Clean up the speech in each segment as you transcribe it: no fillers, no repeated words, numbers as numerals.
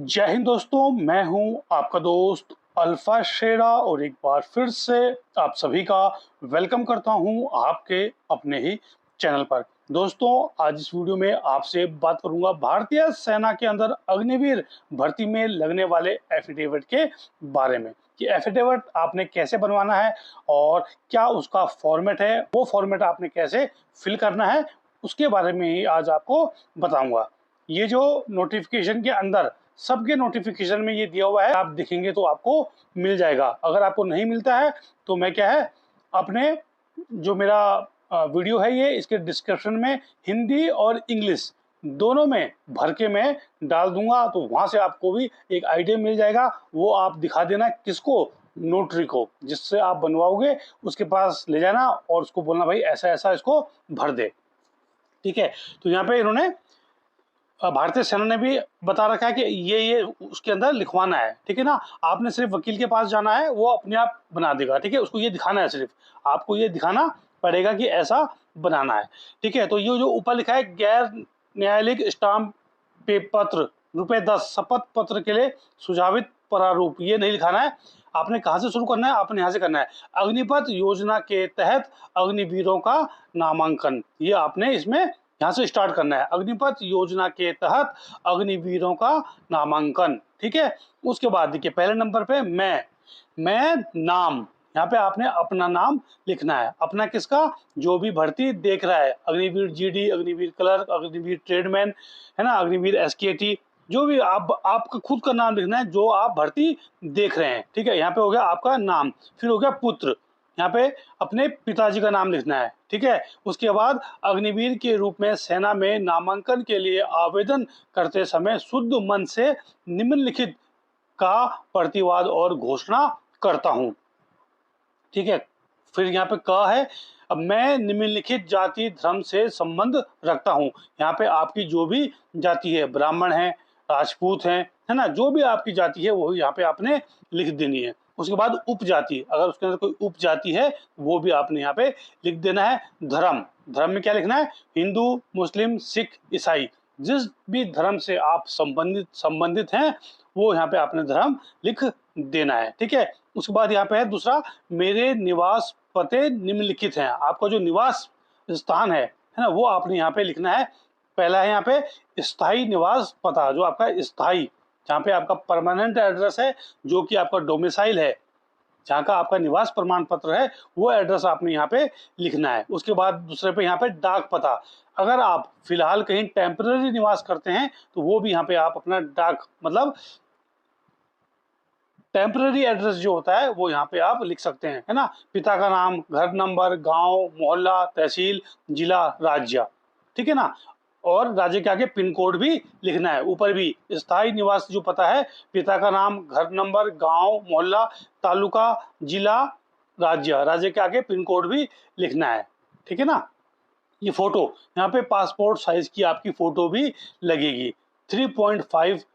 जय हिंद दोस्तों, मैं हूं आपका दोस्त अल्फा शेरा और एक बार फिर से आप सभी का वेलकम करता हूं आपके अपने ही चैनल पर। दोस्तों, आज इस वीडियो में आपसे बात करूंगा भारतीय सेना के अंदर अग्निवीर भर्ती में लगने वाले एफिडेविट के बारे में कि एफिडेविट आपने कैसे बनवाना है और क्या उसका फॉर्मेट है, वो फॉर्मेट आपने कैसे फिल करना है, उसके बारे में ही आज आपको बताऊंगा। ये जो नोटिफिकेशन के अंदर सबके नोटिफिकेशन में ये दिया हुआ है, आप देखेंगे तो आपको मिल जाएगा। अगर आपको नहीं मिलता है तो मैं क्या है अपने जो मेरा वीडियो है ये इसके डिस्क्रिप्शन में हिंदी और इंग्लिश दोनों में भर के मैं डाल दूंगा, तो वहां से आपको भी एक आइडिया मिल जाएगा। वो आप दिखा देना किसको, नोटरी को, जिससे आप बनवाओगे उसके पास ले जाना और उसको बोलना भाई ऐसा ऐसा इसको भर दे। ठीक है, तो यहाँ पे इन्होंने भारतीय सेना ने भी बता रखा है कि ये उसके अंदर लिखवाना है। ठीक है ना, आपने सिर्फ वकील के पास जाना है, वो अपने आप बना देगा। ठीक है, उसको ये दिखाना है, सिर्फ आपको ये दिखाना पड़ेगा कि ऐसा बनाना है। ठीक है, तो ये जो ऊपर लिखा है गैर न्यायालयिक स्टाम्प पत्र ₹10 शपथ पत्र के लिए सुझावित प्रारूप, ये नहीं लिखाना है। आपने कहाँ से शुरू करना है, आपने यहाँ से करना है। अग्निपथ योजना के तहत अग्निवीरों का नामांकन, ये आपने इसमें यहाँ से स्टार्ट करना है। अग्निपथ योजना के तहत अग्निवीरों का नामांकन। ठीक है, उसके बाद देखिए पहले नंबर पे मैं नाम, यहाँ पे आपने अपना नाम लिखना है। अपना किसका, जो भी भर्ती देख रहा है, Agniveer GD, Agniveer clerk, Agniveer tradesman, है ना, अग्निवीर एसकेटी, जो भी आपका खुद का नाम लिखना है जो आप भर्ती देख रहे हैं। ठीक है, यहाँ पे हो गया आपका नाम, फिर हो गया पुत्र, यहाँ पे अपने पिताजी का नाम लिखना है। ठीक है, उसके बाद अग्निवीर के रूप में सेना में नामांकन के लिए आवेदन करते समय शुद्ध मन से निम्नलिखित का प्रतिवाद और घोषणा करता हूं। ठीक है, फिर यहाँ पे क है, अब मैं निम्नलिखित जाति धर्म से संबंध रखता हूँ। यहाँ पे आपकी जो भी जाति है, ब्राह्मण है, राजपूत है ना, जो भी आपकी जाति है वो यहाँ पे आपने लिख देनी है। उसके बाद उपजाति, अगर उसके अंदर कोई उपजाति है वो भी आपने यहाँ पे लिख देना है। धर्म में क्या लिखना है, हिंदू, मुस्लिम, सिख, ईसाई, जिस भी धर्म से आप संबंधित हैं वो यहाँ पे आपने धर्म लिख देना है। ठीक है, उसके बाद यहाँ पे है दूसरा, मेरे निवास पते निम्नलिखित हैं। आपका जो निवास स्थान है ना, वो आपने यहाँ पे लिखना है। पहला है यहाँ पे स्थायी निवास पता, जो आपका स्थायी, जहाँ पे आपका परमानेंट एड्रेस है, जो कि आपका डोमिसाइल है, जहाँ का आपका निवास प्रमाण पत्र है, वो एड्रेस आपने यहाँ पे लिखना है। उसके बाद दूसरे पे यहाँ पे डाक पता, अगर आप फिलहाल कहीं टेम्पररी निवास करते हैं तो वो भी यहाँ पे आप अपना डाक मतलब टेम्पररी एड्रेस जो होता है वो यहाँ पे आप लिख सकते हैं, है ना। पिता का नाम, घर नंबर, गांव, मोहल्ला, तहसील, जिला, राज्य। ठीक है ना, और राज्य के आगे पिन कोड भी लिखना है। ऊपर भी स्थायी निवास जो पता है, पिता का नाम, घर नंबर, गांव, मोहल्ला, तालुका, जिला, राज्य के आगे पिन कोड भी लिखना है। ठीक है ना, ये फोटो, यहाँ पे पासपोर्ट साइज की आपकी फोटो भी लगेगी। 3.5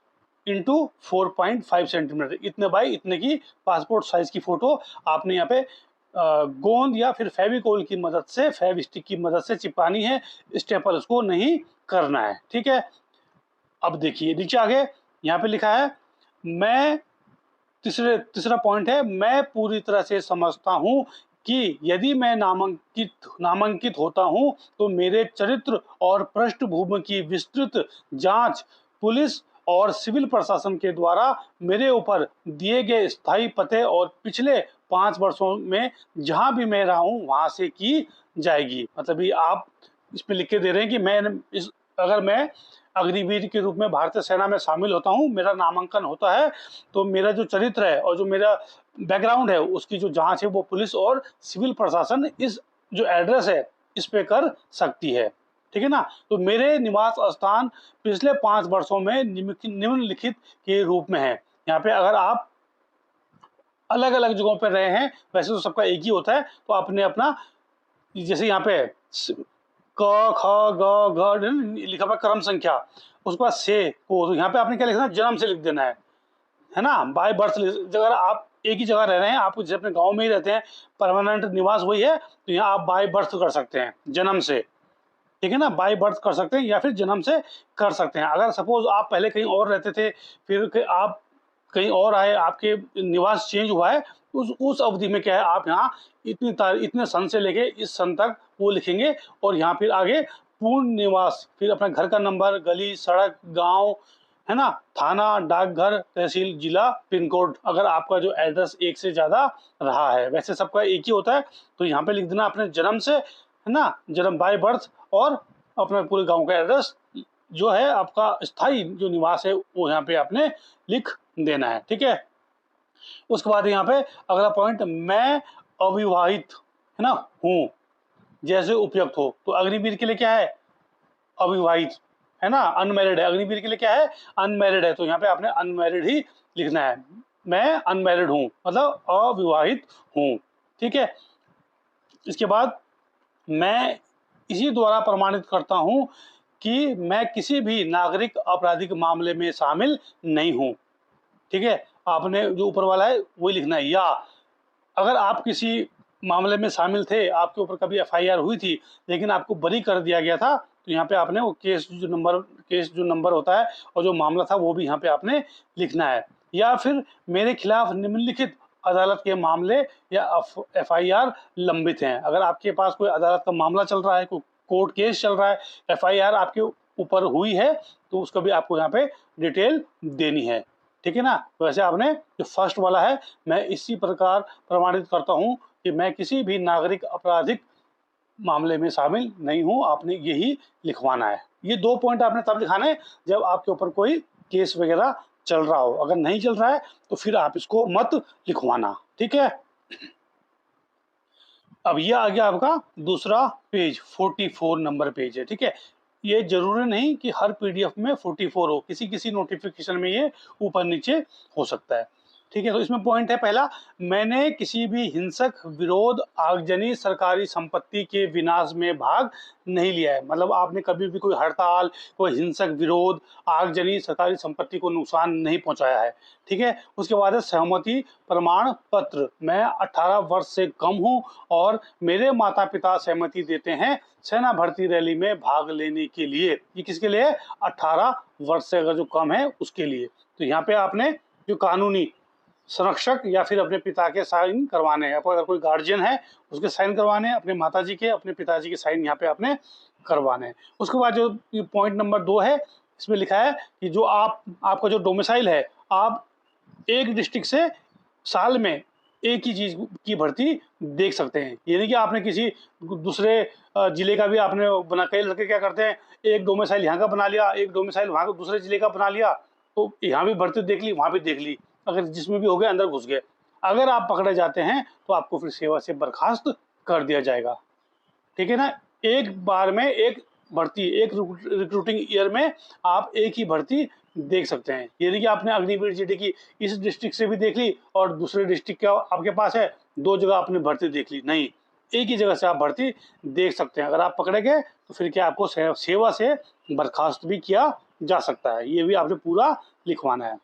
इंटू 4.5 सेंटीमीटर, इतने बाई इतने की पासपोर्ट साइज की फोटो आपने यहाँ पे गोंद या फिर फेविकोल की मदद से, फेव स्टिक की मदद से चिपकानी है। स्टेपल उसको नहीं करना है। ठीक है, अब देखिए नीचे आगे यहाँ पे लिखा है, मैं तीसरा पॉइंट है, मैं पूरी तरह से समझता हूँ कि यदि मैं नामांकित होता हूँ तो मेरे चरित्र और पृष्ठभूमि की विस्तृत जांच पुलिस और सिविल प्रशासन के द्वारा मेरे ऊपर दिए गए स्थायी पते और पिछले 5 वर्षों में जहां भी मैं रहा हूं वहां से की जाएगी। मतलब ये आप इसमें लिख के दे रहे हैं कि अगर मैं अग्निवीर के रूप में भारतीय सेना में शामिल होता हूं, मेरा नामांकन होता है, तो मेरा जो चरित्र है और जो मेरा बैकग्राउंड है उसकी जो जांच है वो पुलिस और सिविल प्रशासन इस जो एड्रेस है इस पे कर सकती है। ठीक है ना, तो मेरे निवास स्थान पिछले 5 वर्षों में निम्नलिखित के रूप में है। यहाँ पे अगर आप अलग अलग जगहों पर रहे हैं, वैसे तो सबका एक ही होता है, तो आपने अपना, जैसे यहाँ पे क ख ग घ लिखा हुआ क्रम संख्या, उसके बाद से को, तो यहाँ पे आपने क्या लिखना है, जन्म से लिख देना है ना, बाय बर्थ। अगर आप एक ही जगह रह रहे हैं, आप जैसे अपने गांव में ही रहते हैं, परमानेंट निवास वही है, तो यहाँ आप बाय बर्थ कर सकते हैं, जन्म से। ठीक है ना, बाय बर्थ कर सकते हैं या फिर जन्म से कर सकते हैं। अगर सपोज आप पहले कहीं और रहते थे, फिर आप कहीं और आए, आपके निवास चेंज हुआ है, उस अवधि में क्या है, आप यहाँ इतने सन से लेके इस सन तक वो लिखेंगे, और यहाँ फिर आगे पूर्ण निवास, फिर अपना घर का नंबर, गली, सड़क, गांव, है ना, थाना, डाकघर, तहसील, जिला, पिन कोड, अगर आपका जो एड्रेस एक से ज्यादा रहा है। वैसे सबका एक ही होता है, तो यहाँ पे लिख देना अपने जन्म से, है ना, जन्म बाय बर्थ, और अपने पूरे गांव का एड्रेस जो है, आपका स्थायी जो निवास है, वो यहाँ पे आपने लिख देना है। ठीक है, उसके बाद यहाँ पे अगला पॉइंट, मैं अविवाहित, है ना, हूँ, जैसे उपयुक्त हो। तो अग्निवीर के लिए क्या है, अविवाहित, है ना, अनमैरिड है। अग्निवीर के लिए क्या है, अनमैरिड है, तो यहाँ पे आपने अनमैरिड ही लिखना है। मैं अनमैरिड हूँ मतलब अविवाहित हूँ। ठीक है, इसके बाद मैं इसी द्वारा प्रमाणित करता हूँ कि मैं किसी भी नागरिक आपराधिक मामले में शामिल नहीं हूँ। ठीक है, आपने जो ऊपर वाला है वही लिखना है। या अगर आप किसी मामले में शामिल थे, आपके ऊपर कभी एफआईआर हुई थी, लेकिन आपको बरी कर दिया गया था, तो यहाँ पे आपने वो केस जो नंबर होता है और जो मामला था वो भी यहाँ पे आपने लिखना है। या फिर मेरे खिलाफ निम्नलिखित अदालत के मामले या एफआईआर लंबित हैं। अगर आपके पास कोई अदालत का मामला चल रहा है, कोई कोर्ट केस चल रहा है, एफआईआर आपके ऊपर हुई है, तो उसका भी आपको यहाँ पे डिटेल देनी है। ठीक है ना, वैसे आपने जो फर्स्ट वाला है, मैं इसी प्रकार प्रमाणित करता हूं कि मैं किसी भी नागरिक आपराधिक मामले में शामिल नहीं हूं, आपने यही लिखवाना है। ये 2 पॉइंट आपने तब लिखाने हैं जब आपके ऊपर कोई केस वगैरह चल रहा हो। अगर नहीं चल रहा है तो फिर आप इसको मत लिखवाना। ठीक है, अब ये आ गया आपका दूसरा पेज, 44 नंबर पेज है। ठीक है, ये जरूरी नहीं कि हर पीडीएफ में 44 हो, किसी किसी नोटिफिकेशन में ये ऊपर नीचे हो सकता है। ठीक है, तो इसमें पॉइंट है पहला, मैंने किसी भी हिंसक विरोध, आगजनी, सरकारी संपत्ति के विनाश में भाग नहीं लिया है। मतलब आपने कभी भी कोई हड़ताल, कोई हिंसक विरोध, आगजनी, सरकारी संपत्ति को नुकसान नहीं पहुंचाया है। ठीक है, उसके बाद है सहमति प्रमाण पत्र, मैं 18 वर्ष से कम हूं और मेरे माता पिता सहमति देते हैं सेना भर्ती रैली में भाग लेने के लिए। ये किसके लिए, 18 वर्ष से अगर जो कम है उसके लिए। तो यहाँ पे आपने जो कानूनी संरक्षक या फिर अपने पिता के साइन करवाने हैं, अगर कोई गार्जियन है उसके साइन करवाने हैं, अपने माताजी के, अपने पिताजी के साइन यहाँ पे आपने करवाने हैं। उसके बाद जो पॉइंट नंबर 2 है, इसमें लिखा है कि जो आपका जो डोमिसाइल है, आप एक डिस्ट्रिक्ट से साल में एक ही चीज की भर्ती देख सकते हैं। ये नहीं कि आपने किसी दूसरे जिले का भी आपने बना, कई लड़के क्या करते हैं, एक डोमिसाइल यहाँ का बना लिया, एक डोमिसाइल वहाँ का दूसरे जिले का बना लिया, तो यहाँ भी भर्ती देख ली, वहाँ भी देख ली, अगर जिसमें भी हो गए अंदर घुस गए। अगर आप पकड़े जाते हैं तो आपको फिर सेवा से बर्खास्त कर दिया जाएगा। ठीक है ना, एक बार में एक भर्ती, एक रिक्रूटिंग ईयर में आप एक ही भर्ती देख सकते हैं। ये नहीं कि आपने अग्निवीर जीडी की इस डिस्ट्रिक्ट से भी देख ली और दूसरे डिस्ट्रिक्ट का आपके पास है, 2 जगह आपने भर्ती देख ली, नहीं, एक ही जगह से आप भर्ती देख सकते हैं। अगर आप पकड़े गए तो फिर क्या आपको सेवा से बर्खास्त भी किया जा सकता है। ये भी आपने पूरा लिखवाना है।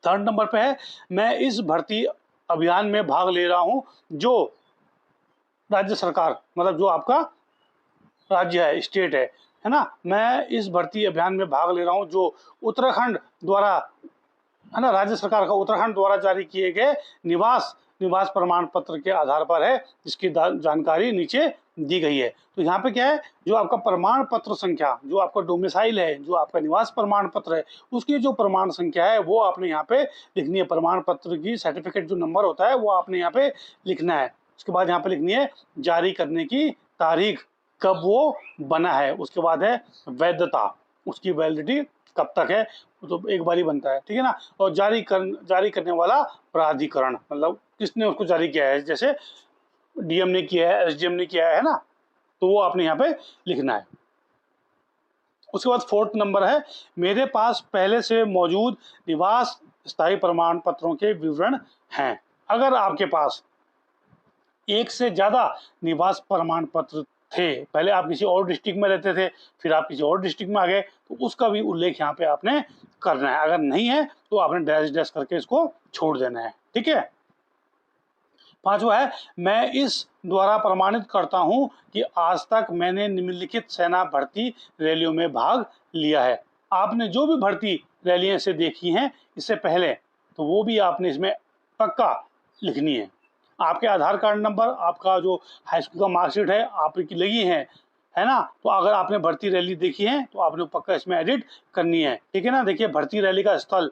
3rd नंबर पे है, मैं इस भर्ती अभियान में भाग ले रहा हूं जो राज्य सरकार, मतलब जो आपका राज्य है, स्टेट है ना, मैं इस भर्ती अभियान में भाग ले रहा हूं जो उत्तराखंड द्वारा, है ना, राज्य सरकार का उत्तराखंड द्वारा जारी किए गए निवास प्रमाण पत्र के आधार पर है, जिसकी जानकारी नीचे दी गई है। तो यहाँ पे क्या है, जो आपका प्रमाण पत्र संख्या, जो आपका डोमिसाइल है, जो आपका निवास प्रमाण पत्र है, उसकी जो प्रमाण संख्या है वो आपने यहाँ पे लिखनी है। प्रमाण पत्र की सर्टिफिकेट जो नंबर होता है वो आपने यहाँ पे लिखना है। उसके बाद यहाँ पे लिखनी है जारी करने की तारीख, कब वो बना है। उसके बाद है वैधता, उसकी वैलिडिटी कब तक है, तो एक बार ही बनता है। ठीक है ना, और जारी करने वाला प्राधिकरण, मतलब किसने उसको जारी किया है, जैसे डीएम ने किया है, एसडीएम ने किया है ना, तो वो आपने यहाँ पे लिखना है। उसके बाद 4th नंबर है, मेरे पास पहले से मौजूद निवास स्थायी प्रमाण पत्रों के विवरण हैं। अगर आपके पास एक से ज्यादा निवास प्रमाण पत्र थे, पहले आप किसी और डिस्ट्रिक्ट में रहते थे, फिर आप किसी और डिस्ट्रिक्ट में आ गए, तो उसका भी उल्लेख यहाँ पे आपने करना है। अगर नहीं है तो आपने डैश डैश करके इसको छोड़ देना है। ठीक है, पांचवा है, मैं इस द्वारा प्रमाणित करता हूं कि आज तक मैंने निम्नलिखित सेना भर्ती रैलियों में भाग लिया है। आपने जो भी भर्ती रैलियां से देखी हैं इससे पहले, तो वो भी आपने इसमें पक्का लिखनी है। आपके आधार कार्ड नंबर, आपका जो हाई स्कूल का मार्कशीट है आपकी लगी है ना, तो अगर आपने भर्ती रैली देखी है तो आपने पक्का इसमें एडिट करनी है, ठीक है ना। देखिए भर्ती रैली का स्थल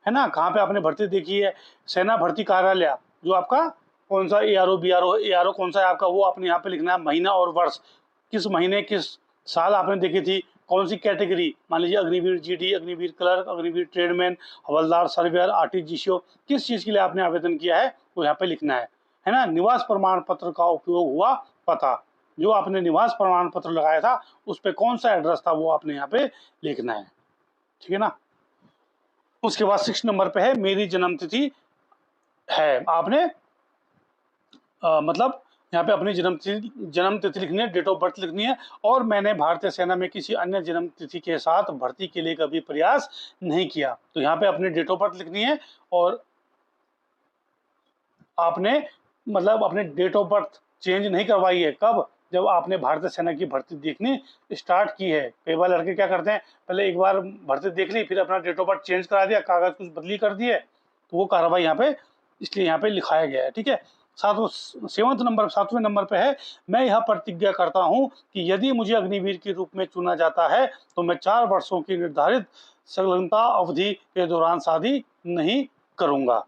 है ना, कहाँ पे आपने भर्ती देखी है, सेना भर्ती कार्यालय, जो आपका कौन सा ARO BRO ARO कौन सा है आपका, वो आपने यहाँ पे लिखना है, महीना और वर्ष, किस महीने किस साल आपने देखी थी, कौन सी कैटेगरी, मान लीजिए Agniveer GD, Agniveer clerk, Agniveer tradesman, havildar, surveyor, RTGCO, किस चीज़ के लिए आपने आवेदन किया है वो यहाँ पे लिखना है ना। निवास प्रमाण पत्र का उपयोग हुआ पता, जो आपने निवास प्रमाण पत्र लगाया था उस पर कौन सा एड्रेस था वो आपने यहाँ पे लिखना है, ठीक है ना। उसके बाद 6 नंबर पे है मेरी जन्म तिथि है, आपने मतलब यहाँ पे अपनी जन्म तिथि लिखनी है, डेट ऑफ बर्थ लिखनी है, और मैंने भारतीय सेना में किसी अन्य जन्म तिथि के साथ भर्ती के लिए कभी प्रयास नहीं किया, तो यहाँ पे अपनी डेट ऑफ बर्थ लिखनी है, और आपने मतलब अपने डेट ऑफ बर्थ चेंज नहीं करवाई है। कब? जब आपने भारतीय सेना की भर्ती देखनी स्टार्ट की है। कई बार लड़के क्या करते हैं, पहले एक बार भर्ती देख ली, फिर अपना डेट ऑफ बर्थ चेंज करा दिया, कागज कुछ बदली कर दिए, तो वो कार्रवाई यहाँ पे इसलिए यहाँ पे लिखाया गया है, ठीक है। सातवें नंबर पे है, मैं यह प्रतिज्ञा करता हूँ कि यदि मुझे अग्निवीर के रूप में चुना जाता है तो मैं 4 वर्षों की निर्धारित संलग्नता अवधि के दौरान शादी नहीं करूंगा,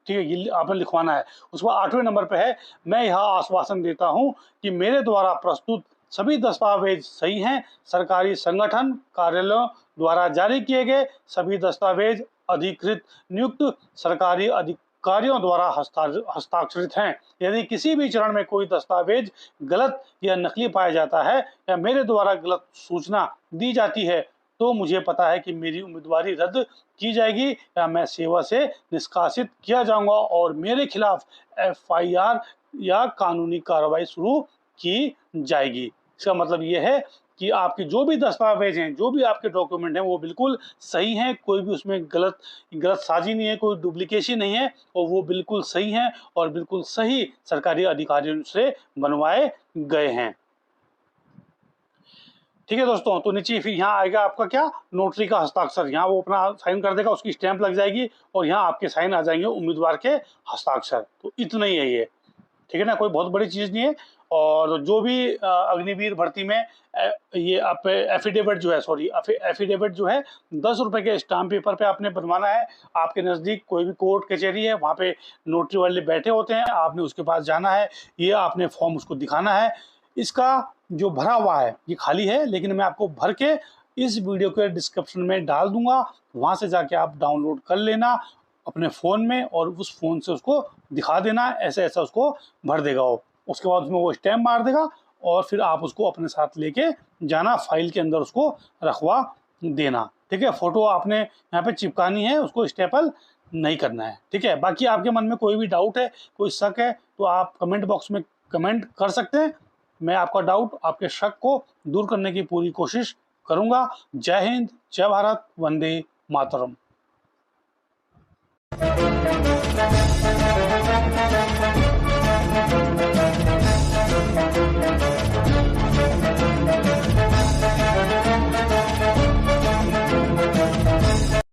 ठीक है, ये आपने लिखवाना है। उसके बाद 8वें नंबर पे है, मैं यह आश्वासन देता हूं कि मेरे द्वारा प्रस्तुत सभी दस्तावेज सही हैं। सरकारी संगठन कार्यालयों द्वारा जारी किए गए सभी दस्तावेज अधिकृत नियुक्त सरकारी अधिकारियों द्वारा हस्ताक्षरित हैं। यदि किसी भी चरण में कोई दस्तावेज गलत या नकली पाया जाता है या मेरे द्वारा गलत सूचना दी जाती है तो मुझे पता है कि मेरी उम्मीदवारी रद्द की जाएगी या मैं सेवा से निष्कासित किया जाऊंगा और मेरे खिलाफ FIR या कानूनी कार्रवाई शुरू की जाएगी। इसका मतलब यह है कि आपके जो भी दस्तावेज हैं, जो भी आपके डॉक्यूमेंट हैं, वो बिल्कुल सही हैं, कोई भी उसमें गलत साजी नहीं है, कोई डुप्लीकेशन नहीं है, और वो बिल्कुल सही हैं और बिल्कुल सही सरकारी अधिकारियों से बनवाए गए हैं, ठीक है दोस्तों। तो नीचे फिर यहाँ आएगा आपका क्या, नोटरी का हस्ताक्षर, यहाँ वो अपना साइन कर देगा, उसकी स्टैंप लग जाएगी और यहाँ आपके साइन आ जाएंगे उम्मीदवार के हस्ताक्षर। तो इतना ही है ये, ठीक है ना, कोई बहुत बड़ी चीज़ नहीं है। और जो भी अग्निवीर भर्ती में ये आप एफिडेविट जो है, एफिडेविट जो है 10 रुपये के स्टाम्प पेपर पे आपने बनवाना है। आपके नज़दीक कोई भी कोर्ट कचहरी है, वहाँ पे नोटरी वाले बैठे होते हैं, आपने उसके पास जाना है, ये आपने फॉर्म उसको दिखाना है। इसका जो भरा हुआ है ये खाली है, लेकिन मैं आपको भर के इस वीडियो के डिस्क्रिप्शन में डाल दूंगा, वहाँ से जाके आप डाउनलोड कर लेना अपने फ़ोन में और उस फ़ोन से उसको दिखा देना, ऐसे ऐसा उसको भर देगा वो। उसके बाद उसमें वो स्टैम्प मार देगा और फिर आप उसको अपने साथ लेके जाना, फाइल के अंदर उसको रखवा देना, ठीक है। फ़ोटो आपने यहाँ पे चिपकानी है, उसको स्टेपल नहीं करना है, ठीक है। बाकी आपके मन में कोई भी डाउट है, कोई शक है, तो आप कमेंट बॉक्स में कमेंट कर सकते हैं। मैं आपका डाउट, आपके शक को दूर करने की पूरी कोशिश करूँगा। जय हिंद, जय भारत, वंदे मातरम।